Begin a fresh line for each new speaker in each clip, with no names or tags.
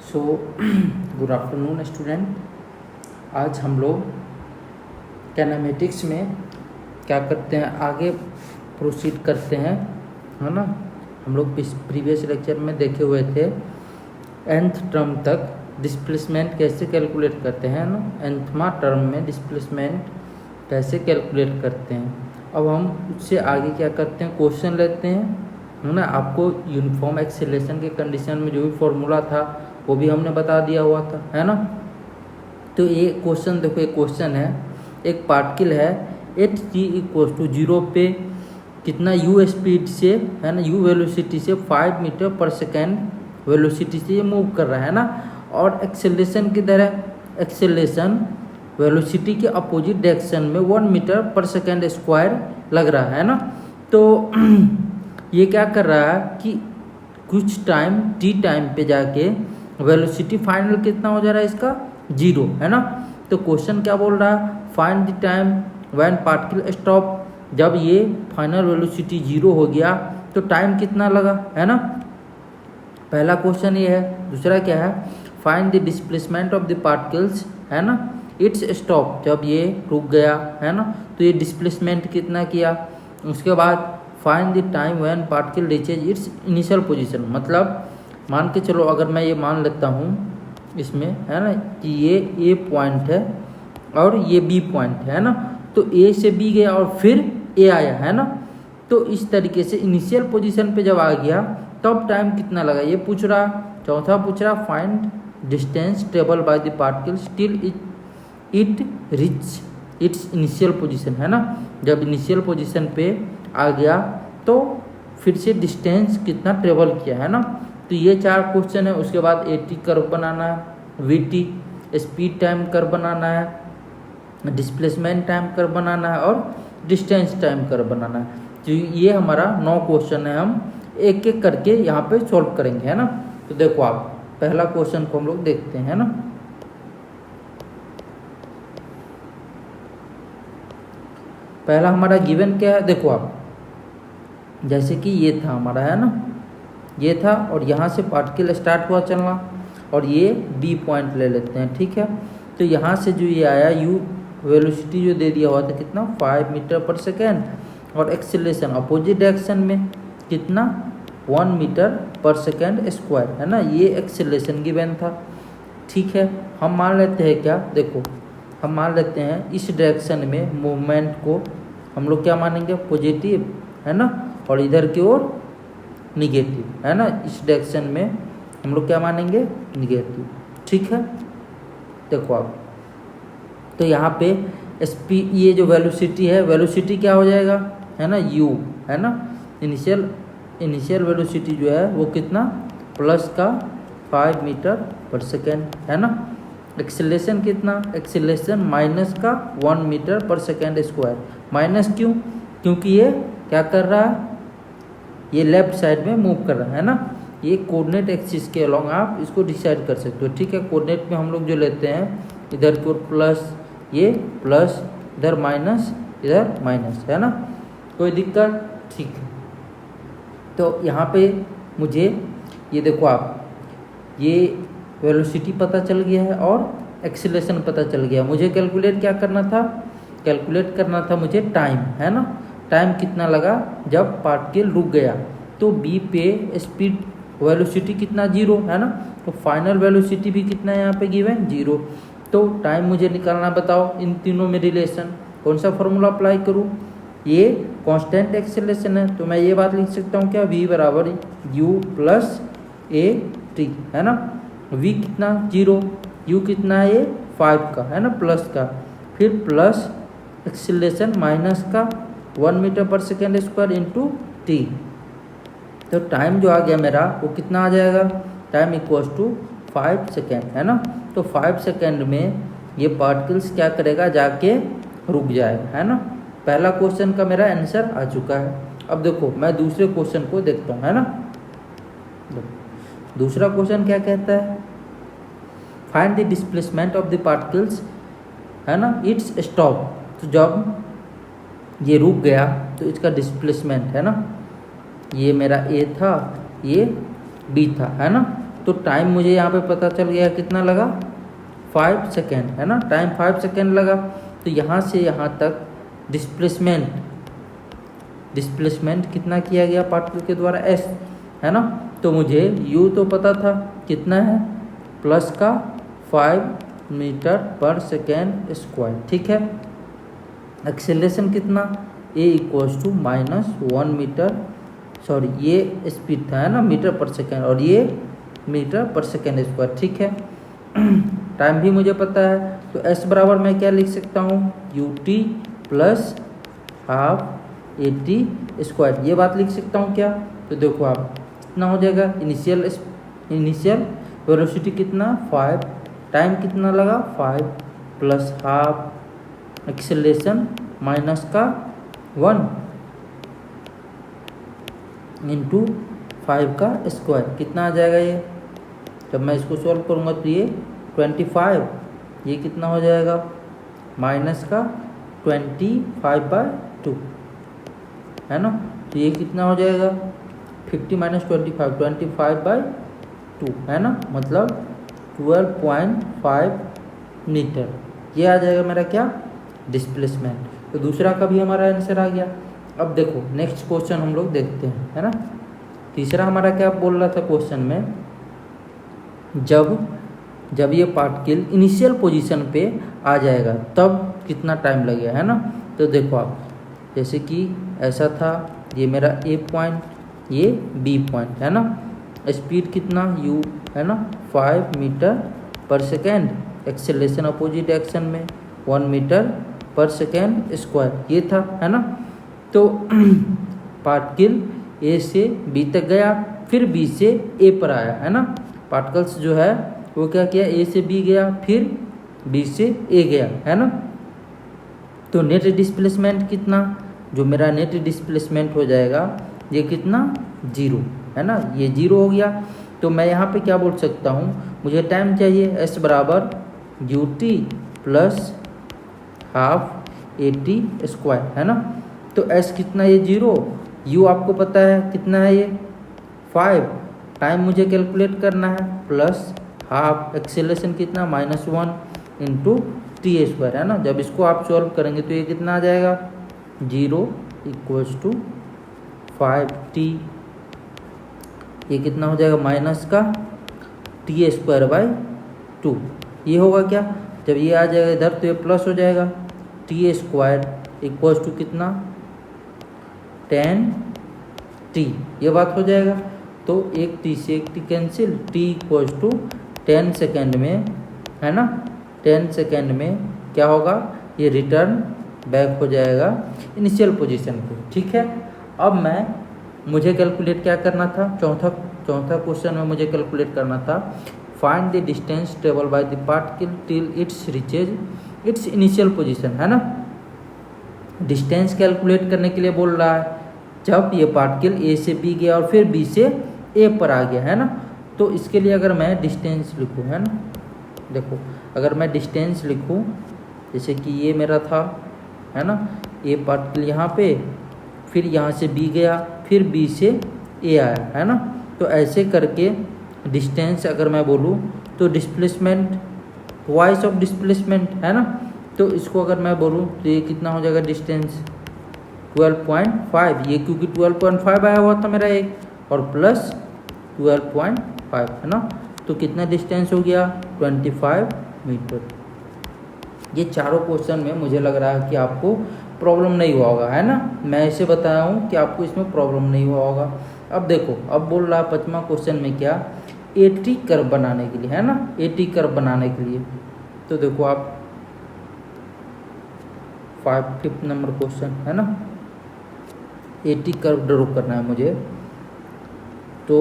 So good afternoon student. आज हम लोग कैनामेटिक्स में क्या करते हैं, आगे प्रोसीड करते हैं, है ना। हम लोग प्रीवियस लेक्चर में देखे हुए थे nth टर्म तक डिस्प्लेसमेंट कैसे कैलकुलेट करते हैं ना, nthमा टर्म में डिस्प्लेसमेंट कैसे कैलकुलेट करते हैं। अब हम उससे आगे क्या करते हैं, क्वेश्चन लेते हैं, है ना। आपको यूनिफॉर्म एक्सेलरेशन के कंडीशन में जो भी फॉर्मूला था वो भी हमने बता दिया हुआ था, है ना। तो ये क्वेश्चन देखो, एक क्वेश्चन है, एक पार्टिकल है एट t इक्वल टू 0 पे कितना u स्पीड से, है ना, u वेलोसिटी से 5 मीटर पर सेकेंड वेलोसिटी से ये मूव कर रहा है ना। और एक्सेलरेशन किधर है, एक्सेलरेशन वेलोसिटी के अपोजिट डायरेक्शन में 1 मीटर पर सेकेंड स्क्वायर लग रहा है ना। तो ये क्या कर रहा है कि कुछ टाइम t टाइम पे जाके वेलोसिटी फाइनल कितना हो जा रहा है इसका 0, है ना। तो क्वेश्चन क्या बोल रहा है, find the time when particle stop, जब ये फाइनल वेलोसिटी 0 हो गया तो टाइम कितना लगा, है ना। पहला क्वेश्चन ये है। दूसरा क्या है, find the displacement of the particles, है ना, इट्स स्टॉप, जब ये रुक गया, है ना, तो ये डिस्प्लेसमेंट कितना किया। उसके बाद find the time when particle reaches it's initial position, मतलब मान के चलो, अगर मैं ये मान लेता हूँ इसमें, है ना, कि ये ए पॉइंट है और ये बी पॉइंट है ना। तो ए से बी गया और फिर ए आया, है ना। तो इस तरीके से इनिशियल पोजीशन पे जब आ गया तब टाइम कितना लगा ये पूछ रहा। चौथा पूछ रहा, find distance travel by the particle till it reach its initial position, है ना। जब इनिशियल पोजीशन पे आ गया तो फिर से डिस्टेंस कितना ट्रेवल किया, है ना। तो ये 4 क्वेश्चन है। उसके बाद AT कर्व बनाना है, VT स्पीड टाइम कर्व बनाना है, डिस्प्लेसमेंट टाइम कर्व बनाना है और डिस्टेंस टाइम कर्व बनाना है। तो ये हमारा 9 क्वेश्चन है, हम एक एक करके यहाँ पे सॉल्व करेंगे, है ना। तो देखो आप पहला क्वेश्चन को हम लोग देखते हैं, है ना। पहला हमारा गिवन क्या है, देखो आप, जैसे कि ये था हमारा, है ना, ये था और यहाँ से पार्टिकल स्टार्ट हुआ चलना और ये बी पॉइंट ले लेते हैं, ठीक है। तो यहाँ से जो ये आया u वेलोसिटी जो दे दिया हुआ था कितना 5 मीटर पर सेकेंड और एक्सेलरेशन अपोजिट डायरेक्शन में कितना 1 मीटर पर सेकेंड स्क्वायर, है ना। ये एक्सेलरेशन गिवन था, ठीक है। हम मान लेते हैं क्या, देखो हम मान लेते हैं इस डायरेक्शन में मूवमेंट को हम लोग क्या मानेंगे, पॉजिटिव, है ना, और इधर की ओर निगेटिव, है ना। इस डायरेक्शन में हम लोग क्या मानेंगे, निगेटिव, ठीक है। देखो आप, तो यहाँ पे स्पीड, ये जो वेलोसिटी है, वेलोसिटी क्या हो जाएगा, है ना, u, है ना। इनिशियल वेलोसिटी जो है वो कितना प्लस का 5 मीटर पर सेकेंड, है ना। एक्सेलरेशन कितना, एक्सेलरेशन माइनस का 1 मीटर पर सेकेंड स्क्वायर। माइनस क्यों, क्योंकि ये क्या कर रहा है, ये लेफ्ट साइड में मूव कर रहा है ना। ये कोऑर्डिनेट एक्सिस के अलोंग आप इसको डिसाइड कर सकते हो, ठीक है। कोऑर्डिनेट में हम लोग जो लेते हैं, इधर की ओर प्लस, ये प्लस, इधर माइनस, इधर माइनस, है ना, कोई दिक्कत, ठीक है। तो यहाँ पे मुझे ये देखो आप, ये वेलोसिटी पता चल गया है और एक्सीलरेशन पता चल गया। मुझे कैलकुलेट क्या करना था, कैलकुलेट करना था मुझे टाइम, है ना। टाइम कितना लगा जब पार्टिकल रुक गया। तो बी पे स्पीड वेलोसिटी कितना 0, है ना। तो फाइनल वेलोसिटी भी कितना है यहाँ पे गिवन 0। तो टाइम मुझे निकालना, बताओ इन तीनों में रिलेशन, कौन सा फॉर्मूला अप्लाई करूँ। ये कांस्टेंट एक्सेलरेशन है तो मैं ये बात लिख सकता हूँ क्या, v बराबर u प्लस AT, है ना। v कितना 0, u कितना है ये 5 का, है ना, प्लस का, फिर प्लस एक्सेलरेशन माइनस का 1 मीटर पर सेकेंड स्क्वायर इंटू t। तो टाइम जो आ गया मेरा वो कितना आ जाएगा, टाइम इक्वल्स टू 5 सेकेंड, है ना। तो 5 सेकेंड में ये पार्टिकल्स क्या करेगा, जाके रुक जाएगा, है ना। पहला क्वेश्चन का मेरा आंसर आ चुका है। अब देखो मैं दूसरे क्वेश्चन को देखता हूँ, है ना। दूसरा क्वेश्चन क्या कहता है, find the displacement of the particles, है ना, इट्स स्टॉप। तो जब ये रुक गया तो इसका डिस्प्लेसमेंट, है ना, ये मेरा ए था, ये बी था, है ना। तो टाइम मुझे यहाँ पे पता चल गया कितना लगा, 5 सेकेंड, है ना। टाइम 5 सेकेंड लगा। तो यहाँ से यहाँ तक डिस्प्लेसमेंट कितना किया गया पार्टिकल के द्वारा, s, है ना। तो मुझे u तो पता था कितना है, प्लस का 5 मीटर पर सेकेंड स्क्वायर, ठीक है। एक्सेलरेशन कितना, a equals to -1 metre, sorry ये स्पीड था, है ना, मीटर पर सेकेंड, और ये मीटर पर सेकेंड स्क्वायर, ठीक है। टाइम भी मुझे पता है, तो s बराबर मैं क्या लिख सकता हूँ, ut plus half AT square, ये बात लिख सकता हूँ क्या। तो देखो आप कितना हो जाएगा, इनिशियल वेलोसिटी कितना 5, टाइम कितना लगा 5, प्लस हाफ एक्सेलरेशन माइनस का 1 इंटू 5 का स्क्वायर, कितना आ जाएगा ये। जब मैं इसको सॉल्व करूँगा तो ये 25, ये कितना हो जाएगा माइनस का 25/2, है ना। तो ये कितना हो जाएगा 50 - 25, 25/2, है ना, मतलब 12.5 मीटर। ये आ जाएगा मेरा क्या, डिस्प्लेसमेंट। तो दूसरा का भी हमारा आंसर आ गया। अब देखो नेक्स्ट क्वेश्चन हम लोग देखते हैं, है ना। तीसरा हमारा क्या बोल रहा था क्वेश्चन में, जब ये पार्टिकल इनिशियल पोजीशन पे आ जाएगा तब कितना टाइम लगेगा, है ना। तो देखो आप, जैसे कि ऐसा था, ये मेरा A पॉइंट, ये B पॉइंट, है ना। स्पीड कितना u, है ना, 5 मीटर पर सेकेंड, एक्सेलरेशन अपोजिट डायरेक्शन में 1 मीटर पर सेकेंड स्क्वायर, ये था, है ना। तो पार्टिकल A से B तक गया, फिर B से A पर आया, है ना। पार्टिकल्स जो है वो क्या किया, A से B गया, फिर B से A गया, है ना। तो नेट डिस्प्लेसमेंट कितना, जो मेरा नेट डिस्प्लेसमेंट हो जाएगा ये कितना 0, है ना, ये 0 हो गया। तो मैं यहाँ पे क्या बोल सकता हूँ, मुझे टाइम चाहिए, s बराबर ut plus half AT square, है ना। तो s कितना, ये 0, u आपको पता है कितना है, ये 5, टाइम मुझे कैलकुलेट करना है, प्लस हाफ एक्सेलरेशन कितना -1 इंटू टी स्क्वायर, है ना। जब इसको आप सॉल्व करेंगे तो ये कितना आ जाएगा, 0 इक्वल्स टू 5t, ये कितना हो जाएगा माइनस का t²/2, ये होगा क्या, जब ये आ जाएगा इधर तो ये प्लस हो जाएगा, t² इक्वल्स टू कितना 10t, ये बात हो जाएगा। तो एक t से एक t cancel, t equals to 10 second में, है ना, 10 सेकेंड में क्या होगा, ये रिटर्न बैक हो जाएगा इनिशियल पोजीशन पे, ठीक है। अब मुझे कैलकुलेट क्या करना था, चौथा क्वेश्चन में मुझे कैलकुलेट करना था, find the distance travel by the particle till it's reaches it's initial position, है ना। डिस्टेंस कैलकुलेट करने के लिए बोल रहा है, जब ये पार्टिकल A से B गया और फिर B से A पर आ गया, है ना। तो इसके लिए अगर मैं डिस्टेंस लिखूँ, है ना, देखो अगर मैं डिस्टेंस लिखूँ, जैसे कि ये मेरा था, है ना, A पार्टिकल यहाँ पे, फिर यहाँ से B गया, फिर B से A आया, है ना। तो ऐसे करके डिस्टेंस अगर मैं बोलूँ तो डिस्प्लेसमेंट ट्वाइस ऑफ डिस्प्लेसमेंट, है ना। तो इसको अगर मैं बोलूँ तो ये कितना हो जाएगा डिस्टेंस 12.5, ये क्योंकि 12.5 आया हुआ था मेरा एक, और प्लस 12.5, है ना। तो कितना डिस्टेंस हो गया 25 मीटर। ये चारों क्वेश्चन में मुझे लग रहा है कि आपको प्रॉब्लम नहीं हुआ होगा, है ना। मैं ऐसे बताया हूँ कि आपको इसमें प्रॉब्लम नहीं हुआ होगा। अब देखो, अब बोल रहा है 5वां क्वेश्चन में क्या, AT कर्व बनाने के लिए, है ना, AT कर्व बनाने के लिए। तो देखो आप 5th नंबर क्वेश्चन, है ना, AT कर्व ड्रॉ करना है मुझे। तो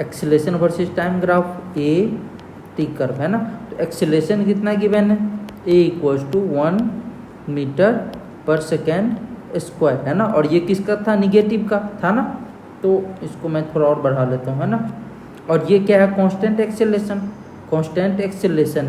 acceleration versus time graph AT curve, है ना। तो एक्सेलरेशन कितना गिवन है, A इक्वल्स टू 1 मीटर पर सेकेंड स्क्वायर, है ना। और ये किसका था, निगेटिव का था ना। तो इसको मैं थोड़ा और बढ़ा लेता हूँ, है ना। और ये क्या है, कांस्टेंट एक्सेलरेशन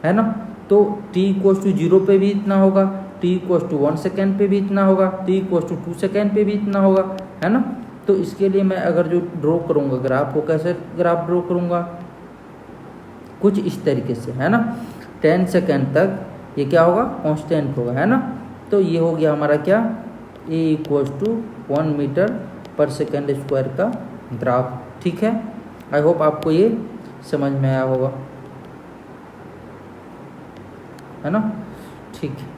है ना। तो t इक्वल्स टू 0 पे भी इतना होगा, t t=1 सेकेंड पे भी इतना होगा, t=2 सेकेंड पे भी इतना होगा, है ना। तो इसके लिए मैं अगर जो ड्रॉ करूँगा ग्राफ, वो कैसे ग्राफ ड्रॉ करूँगा, कुछ इस तरीके से, है ना। 10 सेकेंड तक ये क्या होगा, कांस्टेंट होगा, है ना। तो ये हो गया हमारा क्या, a=1 मीटर पर सेकेंड स्क्वायर का ग्राफ। ठीक है, आई होप आपको ये समझ में आया होगा, है ना। ठीक है,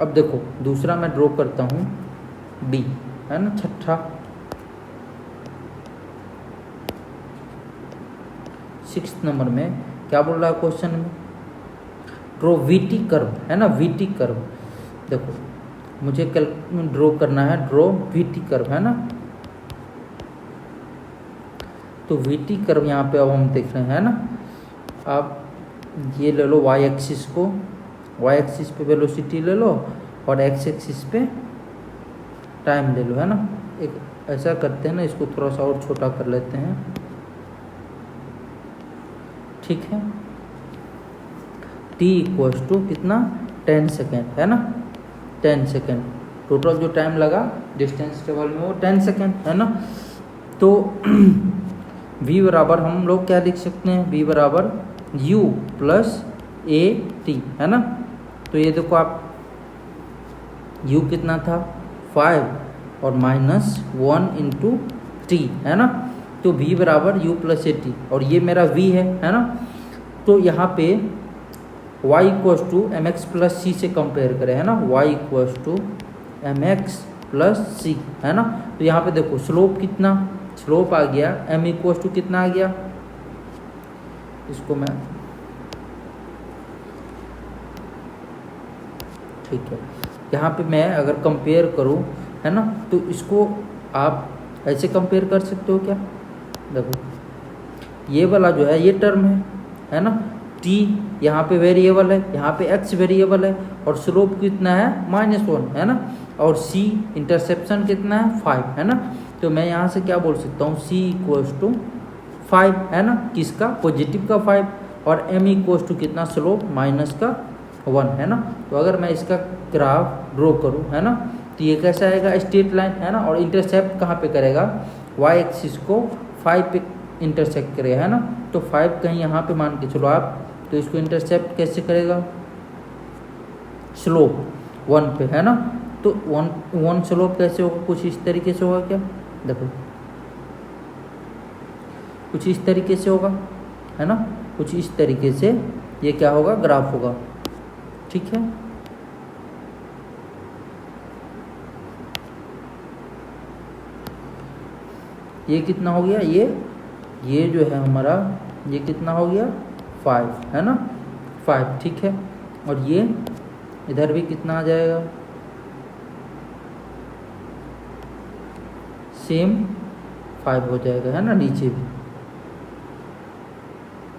अब देखो दूसरा मैं ड्रॉ करता हूँ बी, है ना, छठा 6 नंबर में क्या बोल रहा है क्वेश्चन में, ड्रॉ वीटी कर्व, है ना, वीटी कर्व। देखो मुझे ड्रॉ करना है, ड्रॉ वीटी कर्व, है ना। तो वीटी कर्व यहाँ पे अब हम देख रहे हैं, है ना। आप ये ले लो वाई एक्सिस को, वाई एक्सिस पे वेलोसिटी ले लो और एक्स एक्सिस पे टाइम ले लो, है ना। एक ऐसा करते हैं ना, इसको थोड़ा सा और छोटा कर लेते हैं, ठीक है। t= कितना, 10 सेकेंड, है ना, 10 सेकेंड टोटल जो टाइम लगा डिस्टेंस टेबल में वो 10 सेकेंड, है ना। तो v बराबर हम लोग क्या लिख सकते हैं, v बराबर u + at, है ना। तो ये देखो आप, u कितना था 5 और -1 × t, है ना। तो v बराबर u + at और ये मेरा v है ना। तो यहाँ पे y = mx + c से कंपेयर करें, है ना, y = mx + c, है ना। तो यहाँ पे देखो स्लोप कितना, स्लोप आ गया m = कितना आ गया, इसको मैं, ठीक है, यहाँ पे मैं अगर कंपेयर करूँ, है ना, तो इसको आप ऐसे कंपेयर कर सकते हो क्या, देखो ये वाला जो है ये टर्म है ना, t यहाँ पे वेरिएबल है, यहाँ पे x वेरिएबल है और स्लोप कितना है -1, है ना, और c इंटरसेप्शन कितना है 5, है ना। तो मैं यहाँ से क्या बोल सकता हूँ, c = 5, है ना, किसका, पॉजिटिव का 5, और m = कितना, स्लोप -1, है ना। तो अगर मैं इसका ग्राफ ड्रॉ करूँ, है ना, तो ये कैसा आएगा, स्ट्रेट लाइन, है ना, और इंटरसेप्ट कहाँ पे करेगा, y एक्सिस को 5 पे इंटरसेक्ट करेगा, है ना। तो 5 कहीं यहाँ पे मान के चलो आप, तो इसको इंटरसेप्ट कैसे करेगा, स्लोप 1 पे, है ना। तो 1 स्लोप कैसे होगा, कुछ इस तरीके से होगा क्या, देखो कुछ इस तरीके से होगा, है ना, कुछ इस तरीके से ये क्या होगा, ग्राफ होगा, ठीक है। ये कितना हो गया, ये जो है हमारा, ये कितना हो गया 5, है ना, 5, ठीक है। और ये इधर भी कितना आ जाएगा, सेम 5 हो जाएगा, है ना, नीचे भी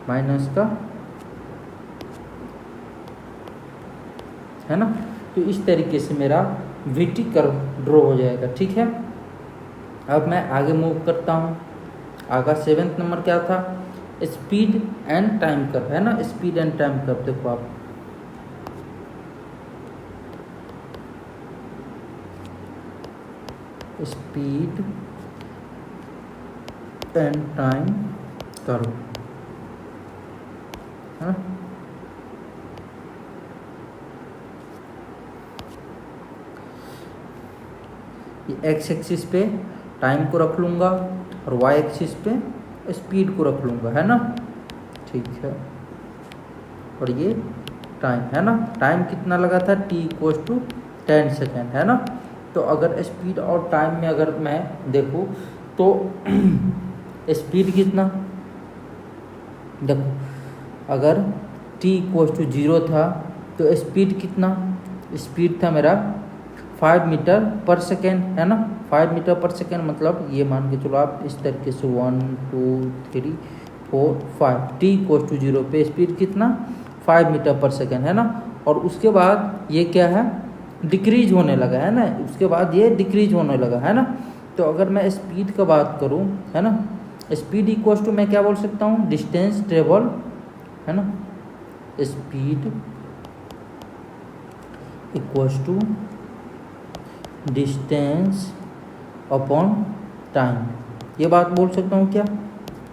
माइनस का, है ना। तो इस तरीके से मेरा वीटी कर्व ड्रॉ हो जाएगा, ठीक है। अब मैं आगे मूव करता हूँ, आगे 7th नंबर क्या था, स्पीड एंड टाइम कर्व, है ना, स्पीड एंड टाइम कर्व। देखो आप, स्पीड एंड टाइम कर्व, है ना। ये एक्स एक्सिस पे टाइम को रख लूँगा और वाई एक्सिस पे स्पीड को रख लूँगा, है ना, ठीक है। और ये टाइम, है ना, टाइम कितना लगा था, t = 10 सेकेंड, है ना। तो अगर स्पीड और टाइम में अगर मैं देखूँ तो स्पीड कितना, देखो अगर t = 0 था तो स्पीड कितना, स्पीड था मेरा 5 मीटर पर सेकेंड, है ना। 5 मीटर पर सेकेंड मतलब ये मान के चलो आप इस तरीके से 1 2 3 4 5, t = 0 पे स्पीड कितना 5 मीटर पर सेकेंड, है ना। और उसके बाद ये क्या है, डिक्रीज होने लगा, है ना, उसके बाद ये डिक्रीज होने लगा, है ना। तो अगर मैं स्पीड का बात करूँ, है ना, स्पीड = मैं क्या बोल सकता हूँ, डिस्टेंस ट्रेवल, है ना, speed equals to distance upon time, ये बात बोल सकता हूँ क्या?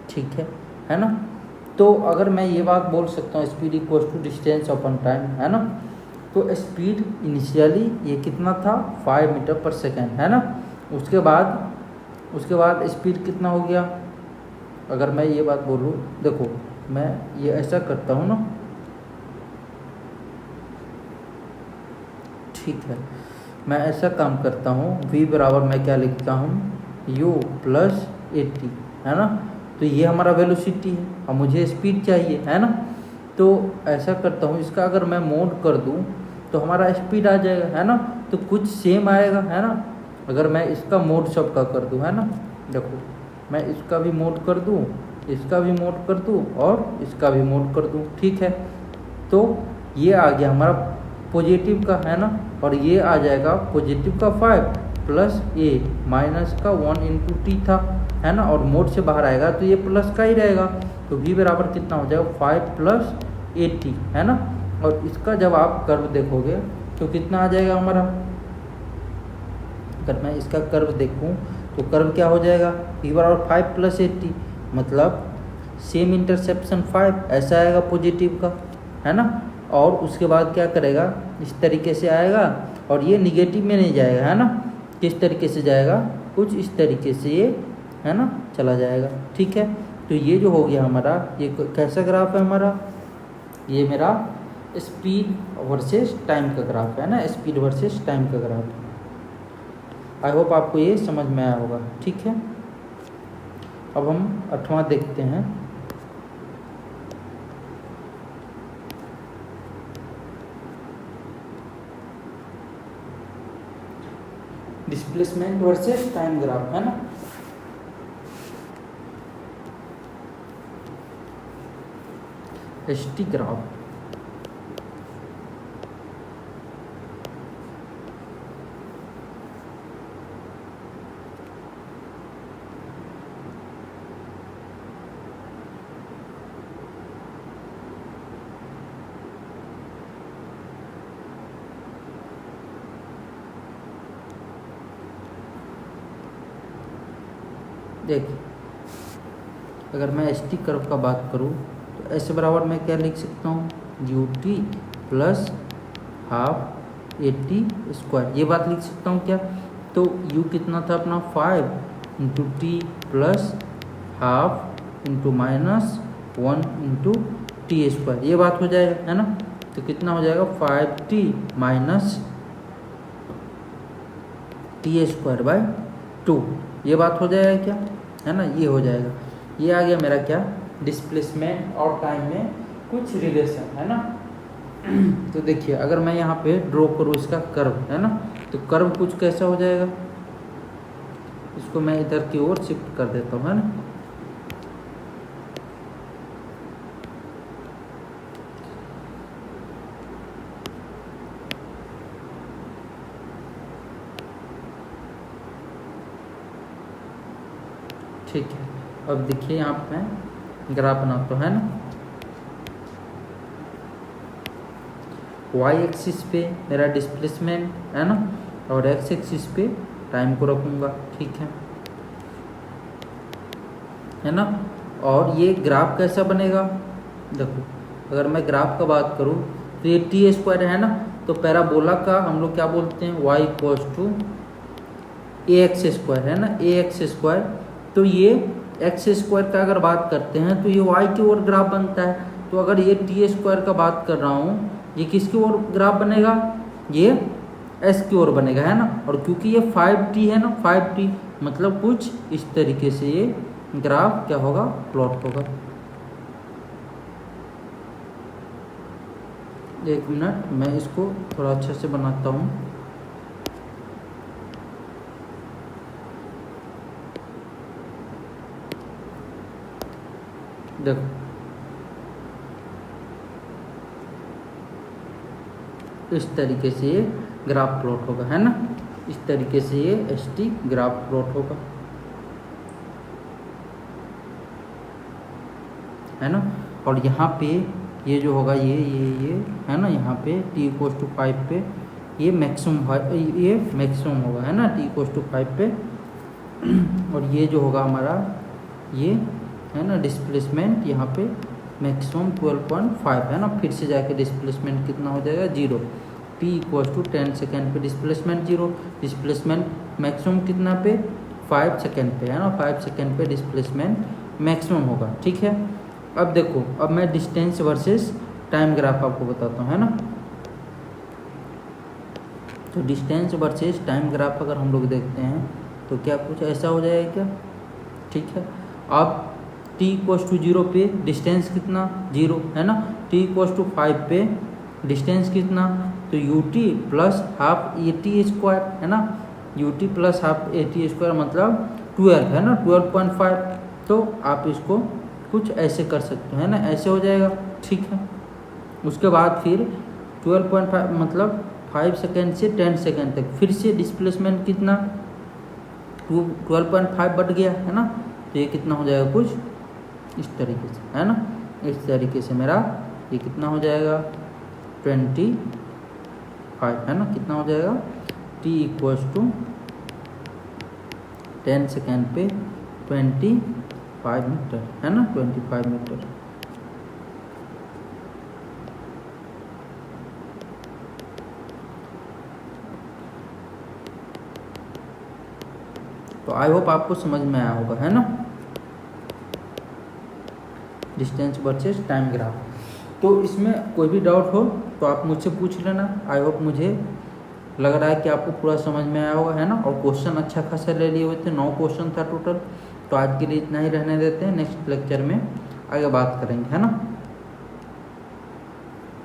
ठीक है ना। तो अगर मैं ये बात बोल सकता हूँ speed equals to distance upon time, है ना, तो स्पीड इनिशियली ये कितना था 5 मीटर पर सेकेंड, है ना। उसके बाद स्पीड कितना हो गया, अगर मैं ये बात बोलूँ, देखो मैं ये ऐसा करता हूँ ना, ठीक है, मैं ऐसा काम करता हूँ, v बराबर मैं क्या लिखता हूँ u प्लस 80, है ना। तो ये हमारा वेलोसिटी है और मुझे स्पीड चाहिए, है ना। तो ऐसा करता हूँ, इसका अगर मैं मोड कर दूँ तो हमारा स्पीड आ जाएगा, है ना। तो कुछ सेम आएगा, है ना। अगर मैं इसका मोड सबका कर दूँ, है ना, देखो मैं इसका भी मोड कर दूँ, इसका भी मोड कर दूँ और इसका भी मोड कर दूँ, ठीक है। तो ये आ गया हमारा पॉजिटिव का, है ना, और ये आ जाएगा पॉजिटिव का 5 प्लस ए माइनस का 1 इंटू टी था, है ना, और मोड से बाहर आएगा तो ये प्लस का ही रहेगा। तो v बराबर कितना हो जाएगा 5 प्लस 80, है ना। और इसका जब आप कर्व देखोगे तो कितना आ जाएगा हमारा, अगर मैं इसका कर्व देखूं तो कर्व क्या हो जाएगा v बराबर 5 प्लस 80, मतलब सेम इंटरसेप्शन 5 ऐसा आएगा पॉजिटिव का, है ना। और उसके बाद क्या करेगा, इस तरीके से आएगा और ये निगेटिव में नहीं जाएगा, है ना। किस तरीके से जाएगा, कुछ इस तरीके से ये, है ना, चला जाएगा, ठीक है। तो ये जो हो गया हमारा, ये कैसा ग्राफ है हमारा, ये मेरा स्पीड वर्सेस टाइम का ग्राफ है ना, स्पीड वर्सेस टाइम का ग्राफ। आई होप आपको ये समझ में आया होगा, ठीक है। अब हम 8वां देखते हैं। डिस्प्लेसमेंट वर्सेस टाइम ग्राफ, है ना। एसटी ग्राफ, देखिए अगर मैं एस टी कर्व का बात करूँ तो ऐसे बराबर मैं क्या लिख सकता हूँ, U T plus half 80 square, ये बात लिख सकता हूँ क्या। तो u कितना था अपना 5 into T plus half into minus 1 into T square, ये बात हो जाएगा, है ना। तो कितना हो जाएगा 5t minus T square by 2, ये बात हो जाएगा क्या, है ना, ये हो जाएगा। ये आ गया मेरा क्या, डिस्प्लेसमेंट और टाइम में कुछ रिलेशन, है ना। तो देखिए अगर मैं यहाँ पे ड्रॉ करूँ इसका कर्व, है ना, तो कर्व कुछ कैसा हो जाएगा, इसको मैं इधर की ओर शिफ्ट कर देता हूँ, है ना। ठीक है, अब देखिए यहाँ पे मैं ग्राफ बनाता हूँ, है ना। वाई एक्सिस पे मेरा डिस्प्लेसमेंट, है ना, और एक्स एक्सिस पे टाइम को रखूँगा, ठीक है ना। और ये ग्राफ कैसा बनेगा, देखो अगर मैं ग्राफ का बात करूँ तो ये टी स्क्वायर है ना, तो पैराबोला का हम लोग क्या बोलते हैं, Y equals to A X square, है ना, ए एक्स स्क्वायर। तो ये एक्स स्क्वायर का अगर बात करते हैं तो ये वाई की ओर ग्राफ बनता है। तो अगर ये टी स्क्वायर का बात कर रहा हूँ, ये किसकी ओर ग्राफ बनेगा, ये एस की ओर बनेगा, है ना। और क्योंकि ये 5t है ना, 5t मतलब कुछ इस तरीके से ये ग्राफ क्या होगा, प्लॉट होगा। एक मिनट मैं इसको थोड़ा अच्छे से बनाता हूँ। देखो इस तरीके से ये ग्राफ प्लॉट होगा, है ना, इस तरीके से ये एस टी ग्राफ प्लॉट होगा, है ना। और यहाँ पे ये जो होगा ये है ना, यहाँ पे t इक्वल्स टू 5 पे ये मैक्सिमम होगा, है ना, t=5 पे। और ये जो होगा हमारा ये है ना डिस्प्लेसमेंट यहाँ पे मैक्सिमम 12.5 है ना। फिर से जाके डिस्प्लेसमेंट कितना हो जाएगा 0, t=10 सेकेंड पे डिस्प्लेसमेंट 0, डिस्प्लेसमेंट मैक्सिमम कितना पे 5 सेकेंड पे, है ना, 5 सेकेंड पे डिस्प्लेसमेंट मैक्सिमम होगा। ठीक है, अब देखो, अब मैं डिस्टेंस वर्सेस टाइम ग्राफ आपको बताता हूँ, है ना। तो डिस्टेंस वर्सेस टाइम ग्राफ अगर हम लोग देखते हैं तो क्या कुछ ऐसा हो जाएगा क्या। ठीक है, अब t=0 पे डिस्टेंस कितना 0, है ना। t=5 पे डिस्टेंस कितना, तो ut प्लस हाफ AT² है ना, ut प्लस हाफ AT² मतलब 12 है ना, 12.5। तो आप इसको कुछ ऐसे कर सकते हो, है ना, ऐसे हो जाएगा। ठीक है, उसके बाद फिर 12.5 मतलब 5 सेकेंड से 10 सेकेंड तक फिर से डिस्प्लेसमेंट कितना 12.5 बढ़ गया, है ना। तो ये कितना हो जाएगा कुछ इस तरीके से, है ना, इस तरीके से मेरा ये कितना हो जाएगा 25, है ना, कितना हो जाएगा t=10 सेकेंड पे 25 मीटर, है ना, 25 मीटर। तो आई होप आपको समझ में आया होगा, है ना, डिस्टेंस वर्सेस टाइम ग्राफ। तो इसमें कोई भी डाउट हो तो आप मुझसे पूछ लेना। आई होप मुझे लग रहा है कि आपको पूरा समझ में आया होगा, है ना। और क्वेश्चन अच्छा खासा ले लिए हुए थे, 9 क्वेश्चन था टोटल। तो आज के लिए इतना ही रहने देते हैं, नेक्स्ट लेक्चर में आगे बात करेंगे, है ना।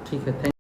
ठीक है, थैंक